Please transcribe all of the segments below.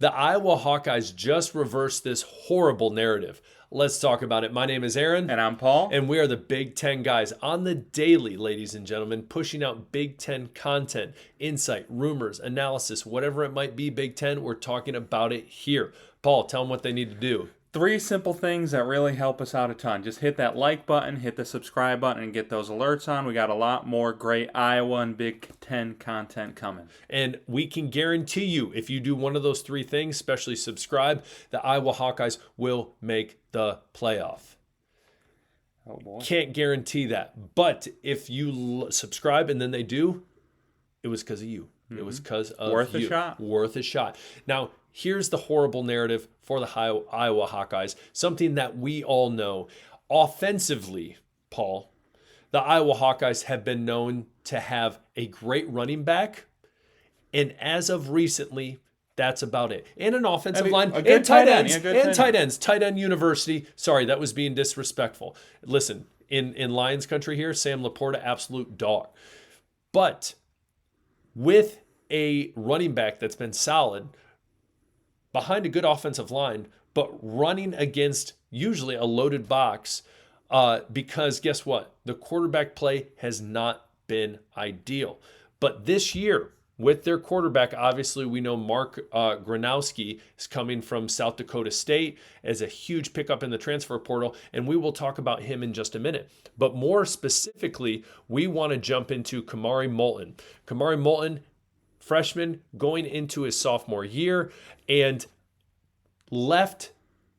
The Iowa Hawkeyes just reversed this horrible narrative. Let's talk about it. My name is Aaron. And I'm Paul. And we are the Big Ten guys on the daily, ladies and gentlemen, pushing out Big Ten content, insight, rumors, analysis, whatever it might be, Big Ten, we're talking about it here. Paul, tell them what they need to do. 3 simple things that really help us out a ton. Just hit that like button, hit the subscribe button, and get those alerts on. We got a lot more great Iowa and Big Ten content coming. And we can guarantee you, if you do one of those 3 things, especially subscribe, the Iowa Hawkeyes will make the playoff. Oh boy. Can't guarantee that. But if you subscribe and then they do, it was because of you. Mm-hmm. It was because of Worth you. a shot. Worth a shot. Now, here's the horrible narrative for the Iowa Hawkeyes. Something that we all know. Offensively, Paul, the Iowa Hawkeyes have been known to have a great running back. And as of recently, that's about it. And an offensive line. And tight ends. And tight ends. Tight end university. Sorry, that was being disrespectful. Listen, in Lions country here, Sam Laporta, absolute dog. But with a running back that's been solid, behind a good offensive line, but running against usually a loaded box, because guess what? The quarterback play has not been ideal. But this year, with their quarterback, obviously we know Mark Gronowski is coming from South Dakota State as a huge pickup in the transfer portal, and we will talk about him in just a minute. But more specifically, we want to jump into Kamari Molton. Kamari Molton, freshman going into his sophomore year, and left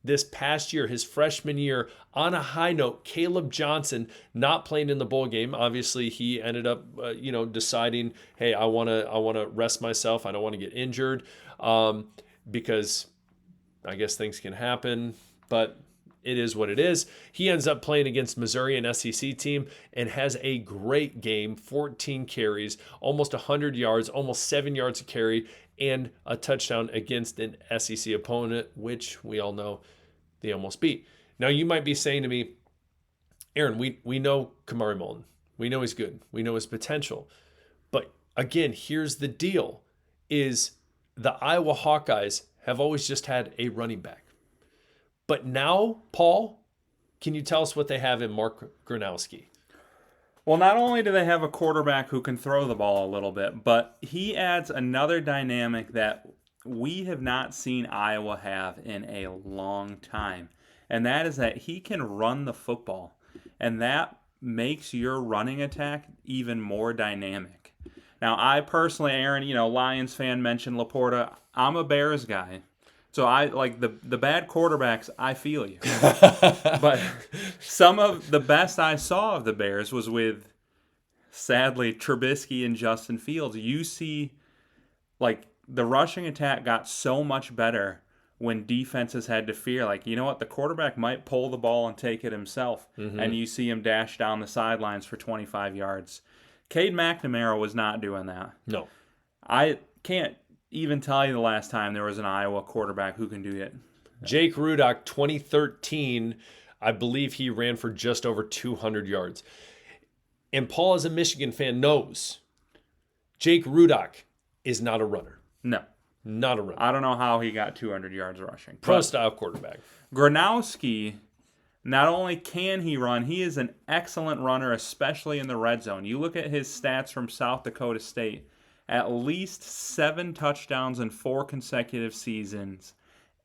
this past year, his freshman year, on a high note. Caleb Johnson not playing in the bowl game. Obviously, he ended up, deciding, hey, I want to rest myself. I don't want to get injured, because I guess things can happen, but it is what it is. He ends up playing against Missouri, an SEC team, and has a great game, 14 carries, almost 100 yards, almost 7 yards a carry, and a touchdown against an SEC opponent, which we all know they almost beat. Now, you might be saying to me, Aaron, we know Kamari Molton. We know he's good. We know his potential. But again, here's the deal, is the Iowa Hawkeyes have always just had a running back. But now, Paul, can you tell us what they have in Mark Gronowski? Well, not only do they have a quarterback who can throw the ball a little bit, but he adds another dynamic that we have not seen Iowa have in a long time. And that is that he can run the football. And that makes your running attack even more dynamic. Now, I personally, Aaron, Lions fan, mentioned Laporta. I'm a Bears guy. So I like the bad quarterbacks, I feel you. But some of the best I saw of the Bears was with, sadly, Trubisky and Justin Fields. You see, like, the rushing attack got so much better when defenses had to fear, like, you know what, the quarterback might pull the ball and take it himself. Mm-hmm. And you see him dash down the sidelines for 25 yards. Cade McNamara was not doing that. No. I can't even tell you the last time there was an Iowa quarterback who can do it. Jake Rudock, 2013, I believe he ran for just over 200 yards. And Paul, as a Michigan fan, knows Jake Rudock is not a runner. No. Not a runner. I don't know how he got 200 yards rushing. Pro-style quarterback. Gronowski, not only can he run, he is an excellent runner, especially in the red zone. You look at his stats from South Dakota State. At least 7 touchdowns in 4 consecutive seasons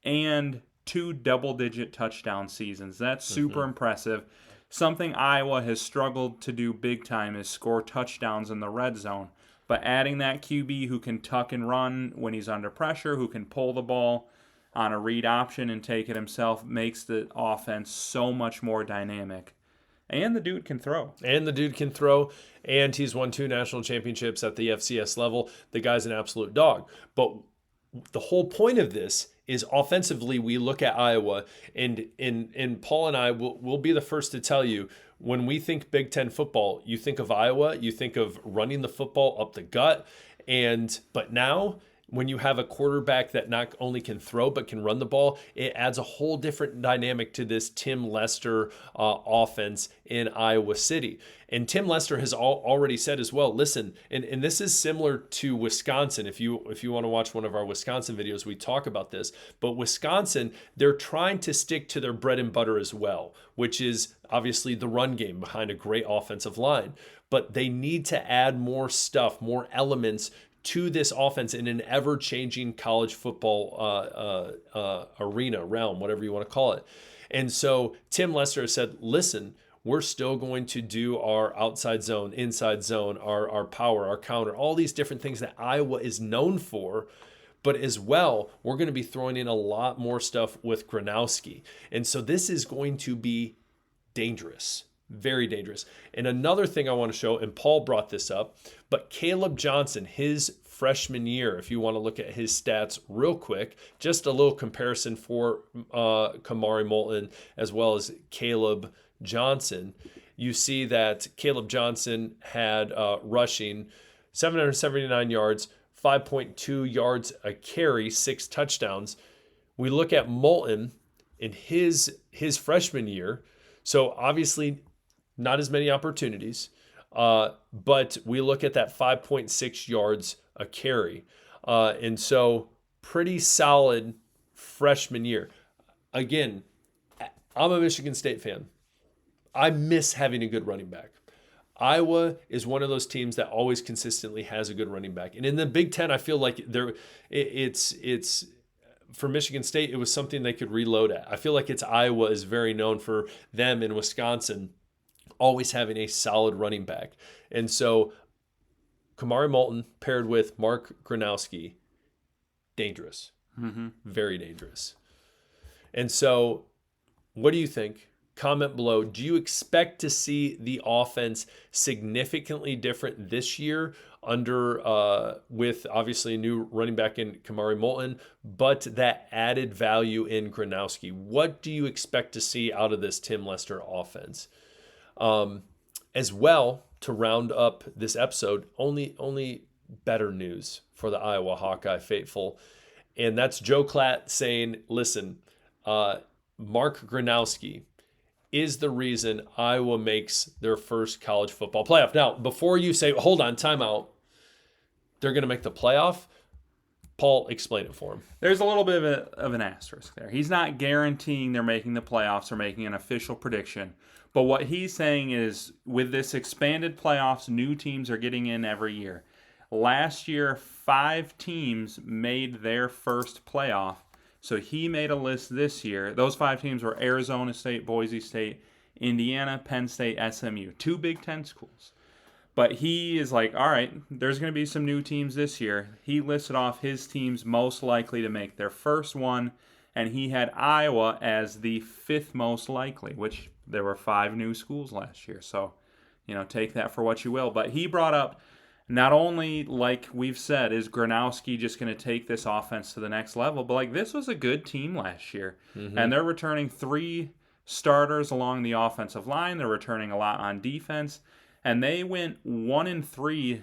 and 2 double-digit touchdown seasons. That's super impressive. Something Iowa has struggled to do big time is score touchdowns in the red zone. But adding that QB who can tuck and run when he's under pressure, who can pull the ball on a read option and take it himself, makes the offense so much more dynamic. And the dude can throw. And he's won 2 national championships at the FCS level. The guy's an absolute dog. But the whole point of this is offensively, we look at Iowa, and Paul and I will be the first to tell you, when we think Big Ten football, you think of Iowa, you think of running the football up the gut. But now when you have a quarterback that not only can throw but can run the ball, it adds a whole different dynamic to this Tim Lester offense in Iowa City. And Tim Lester has already said as well, listen, and this is similar to Wisconsin. If you want to watch one of our Wisconsin videos, we talk about this. But Wisconsin, they're trying to stick to their bread and butter as well, which is obviously the run game behind a great offensive line. But they need to add more stuff, more elements to this offense in an ever-changing college football arena, realm, whatever you want to call it. And so Tim Lester has said, listen, we're still going to do our outside zone, inside zone, our power, our counter, all these different things that Iowa is known for. But as well, we're going to be throwing in a lot more stuff with Gronowski. And so this is going to be dangerous. Very dangerous. And another thing I want to show, and Paul brought this up, but Caleb Johnson, his freshman year, if you want to look at his stats real quick, just a little comparison for Kamari Molton as well as Caleb Johnson. You see that Caleb Johnson had rushing 779 yards, 5.2 yards a carry, 6 touchdowns. We look at Molton in his freshman year. So obviously not as many opportunities, but we look at that 5.6 yards a carry. And so pretty solid freshman year. Again, I'm a Michigan State fan. I miss having a good running back. Iowa is one of those teams that always consistently has a good running back. And in the Big Ten, I feel like it's for Michigan State, it was something they could reload at. I feel like Iowa is very known for them in Wisconsin always having a solid running back. And so Kamari Molton paired with Mark Gronowski, dangerous. Mm-hmm. Very dangerous. And so what do you think? Comment below. Do you expect to see the offense significantly different this year under with obviously a new running back in Kamari Molton, but that added value in Gronowski? What do you expect to see out of this Tim Lester offense? As well, to round up this episode, only better news for the Iowa Hawkeye faithful. And that's Joe Clatt saying, listen, Mark Gronowski is the reason Iowa makes their first college football playoff. Now, before you say, hold on, timeout, they're going to make the playoff, Paul, explain it for him. There's a little bit of an asterisk there. He's not guaranteeing they're making the playoffs or making an official prediction. But what he's saying is, with this expanded playoffs, new teams are getting in every year. Last year, 5 teams made their first playoff. So he made a list this year. Those 5 teams were Arizona State, Boise State, Indiana, Penn State, SMU. 2 Big Ten schools. But he is like, all right, there's going to be some new teams this year. He listed off his teams most likely to make their first one, and he had Iowa as the 5th most likely, which there were 5 new schools last year. So, take that for what you will. But he brought up, not only, like we've said, is Gronowski just going to take this offense to the next level, but this was a good team last year. Mm-hmm. And they're returning 3 starters along the offensive line. They're returning a lot on defense. And they went 1-3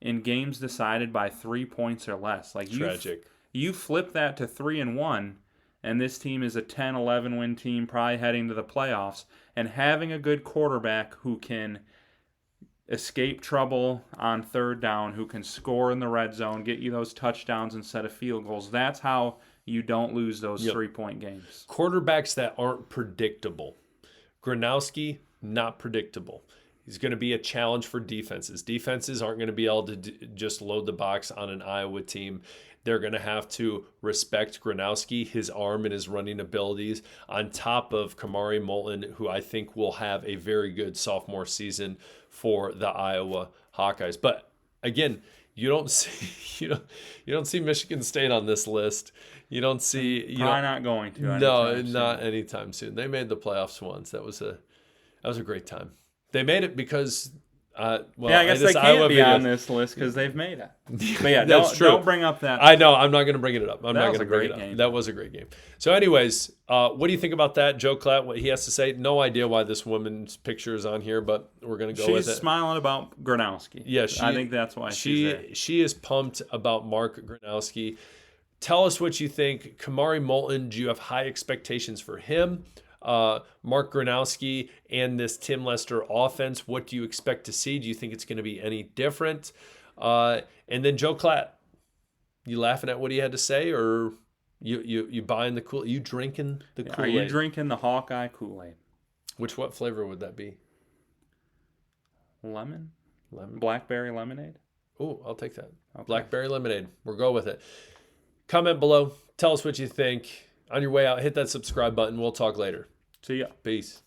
in games decided by 3 points or less. Tragic. You flip that to 3-1, and this team is a 10-11 win team, probably heading to the playoffs. And having a good quarterback who can escape trouble on third down, who can score in the red zone, get you those touchdowns instead of field goals, that's how you don't lose those 3-point games. Quarterbacks that aren't predictable. Gronowski, not predictable. He's going to be a challenge for defenses. Defenses aren't going to be able to just load the box on an Iowa team. They're going to have to respect Gronowski, his arm and his running abilities, on top of Kamari Molton, who I think will have a very good sophomore season for the Iowa Hawkeyes. But again, you don't see Michigan State on this list. You don't see probably not going to. No, not anytime soon. They made the playoffs once. That was a great time. They made it because Well, Yeah, I guess this they Iowa can't be video- on this list because they've made it. But yeah, That's true. don't bring up that. I know. I'm not going to bring it up. I'm That not was going to a bring it great up. game. That was a great game. So, anyways, what do you think about that, Joe Clatt? What he has to say? No idea why this woman's picture is on here, but we're going to go with it. She's smiling about Gronowski. Yeah, I think that's why she's there. she is pumped about Mark Gronowski. Tell us what you think. Kamari Molton, do you have high expectations for him? Mark Gronowski and this Tim Lester offense, what do you expect to see? Do you think it's going to be any different? And then Joe Clatt, you laughing at what he had to say, or you buying the Kool-Aid? You drinking the Are Kool-Aid? you drinking the Hawkeye Kool-Aid? What flavor would that be? Lemon? Lemon. Blackberry lemonade? Oh, I'll take that. Okay. Blackberry lemonade. We'll go with it. Comment below. Tell us what you think. On your way out, hit that subscribe button. We'll talk later. See ya. Peace.